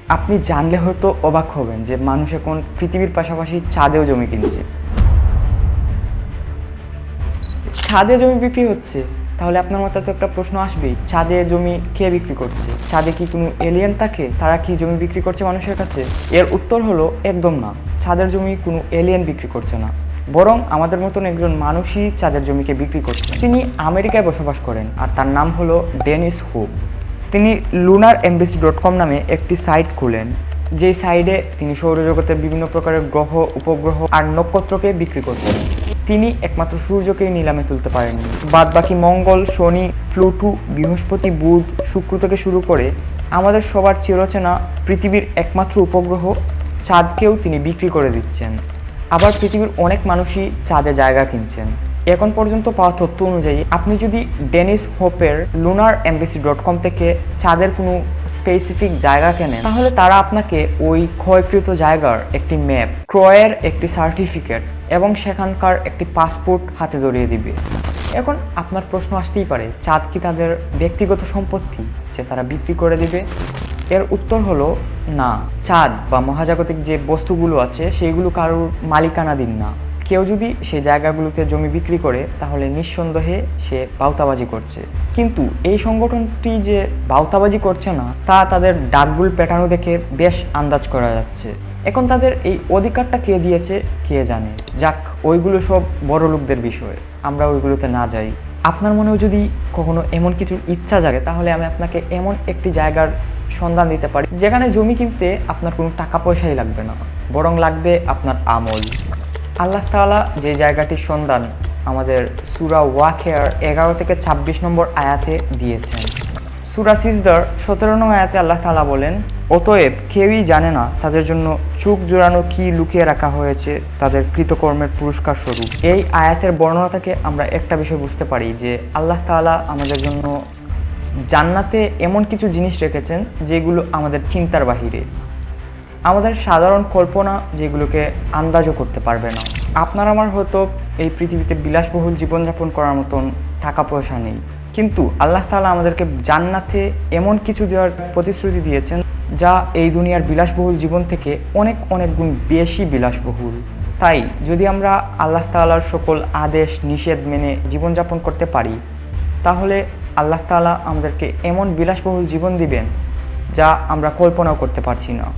আপনি জানলে হয়তো অবাক হবেন যে মানুষ এখন পৃথিবীর পাশাপাশি চাঁদেও জমি কিনছে। চাঁদে জমি বিক্রি হচ্ছে, তাহলে আপনার মাথায় তো একটা প্রশ্ন আসবেই, চাঁদে জমি কে বিক্রি করছে? চাঁদে কি কোনো এলিয়েন থাকে? তারা কি জমি বিক্রি করছে মানুষের কাছে? এর উত্তর হলো একদম না। চাঁদের জমি কোনো এলিয়েন বিক্রি করছে না, বরং আমাদের মতন একজন মানুষই চাঁদের জমিকে বিক্রি করছে। তিনি আমেরিকায় বসবাস করেন আর তার নাম হলো ডেনিস হুপ। তিনি lunar-embassy.com নামে একটি সাইট খুলেন, যেই সাইডে তিনি সৌরজগতের বিভিন্ন প্রকারের গ্রহ, উপগ্রহ আর নক্ষত্রকে বিক্রি করতেন। তিনি একমাত্র সূর্যকেই নিলামে তুলতে পারেননি। বাদ বাকি মঙ্গল, শনি, প্লুটো, বৃহস্পতি, বুধ, শুক্র থেকে শুরু করে আমাদের সবার চিরচেনা পৃথিবীর একমাত্র উপগ্রহ চাঁদকেও তিনি বিক্রি করে দিচ্ছেন। আবার পৃথিবীর অনেক মানুষই চাঁদে জায়গা কিনছেন। এখন পর্যন্ত পাওয়া তথ্য অনুযায়ী আপনি যদি ডেনিস হোপের lunar-embassy.com থেকে চাঁদের কোনো স্পেসিফিক জায়গা কেনেন, তাহলে তারা আপনাকে ওই ক্ষয়কৃত জায়গার একটি ম্যাপ, ক্রয়ের একটি সার্টিফিকেট এবং সেখানকার একটি পাসপোর্ট হাতে ধরিয়ে দিবে। এখন আপনার প্রশ্ন আসতেই পারে, চাঁদ কি তাদের ব্যক্তিগত সম্পত্তি যে তারা বিক্রি করে দিবে? এর উত্তর হলো না। চাঁদ বা মহাজাগতিক যে বস্তুগুলো আছে সেইগুলো কারোর মালিকানাধীন না। কেউ যদি সেই জায়গাগুলোতে জমি বিক্রি করে তাহলে নিঃসন্দেহে সে বাউতাবাজি করছে। কিন্তু এই সংগঠনটি যে বাউতাবাজি করছে না, তা তাদের ডাকগুল পেটানো দেখে বেশ আন্দাজ করা যাচ্ছে। এখন তাদের এই অধিকারটা কে দিয়েছে কে জানে। যাক, ওইগুলো সব বড় লোকদের বিষয়, আমরা ওইগুলোতে না যাই। আপনার মনেও যদি কখনো এমন কিছুর ইচ্ছা জাগে, তাহলে আমি আপনাকে এমন একটি জায়গার সন্ধান দিতে পারি যেখানে জমি কিনতে আপনার কোনো টাকা পয়সাই লাগবে না, বরং লাগবে আপনার আমল। আল্লাহ তাআলা যে জায়গাটির সন্ধান আমাদের সূরা ওয়াকিয়ার 11 থেকে 26 নম্বর আয়াতে দিয়েছেন। সূরা সিজদার 17 নং আয়াতে আল্লাহ তাআলা বলেন, অতএব কেউই জানে না তাদের জন্য চোখ জোড়ানো কি লুকিয়ে রাখা হয়েছে তাদের কৃতকর্মের পুরস্কার স্বরূপ। এই আয়াতের বর্ণনা থেকে আমরা একটা বিষয় বুঝতে পারি যে আল্লাহ তাআলা আমাদের জন্য জান্নাতে এমন কিছু জিনিস রেখেছেন যেগুলো আমাদের চিন্তার বাহিরে, আমাদের সাধারণ কল্পনা যেগুলোকে আন্দাজও করতে পারবে না। আপনার আমার হয়তো এই পৃথিবীতে বিলাসবহুল জীবনযাপন করার মতন টাকা পয়সা নেই, কিন্তু আল্লাহ তাআলা আমাদেরকে জান্নাতে এমন কিছু দেওয়ার প্রতিশ্রুতি দিয়েছেন যা এই দুনিয়ার বিলাসবহুল জীবন থেকে অনেক অনেক গুণ বেশি বিলাসবহুল। তাই যদি আমরা আল্লাহ তাআলার সকল আদেশ নিষেধ মেনে জীবনযাপন করতে পারি, তাহলে আল্লাহ তাআলা আমাদেরকে এমন বিলাসবহুল জীবন দিবেন যা আমরা কল্পনাও করতে পারছি না।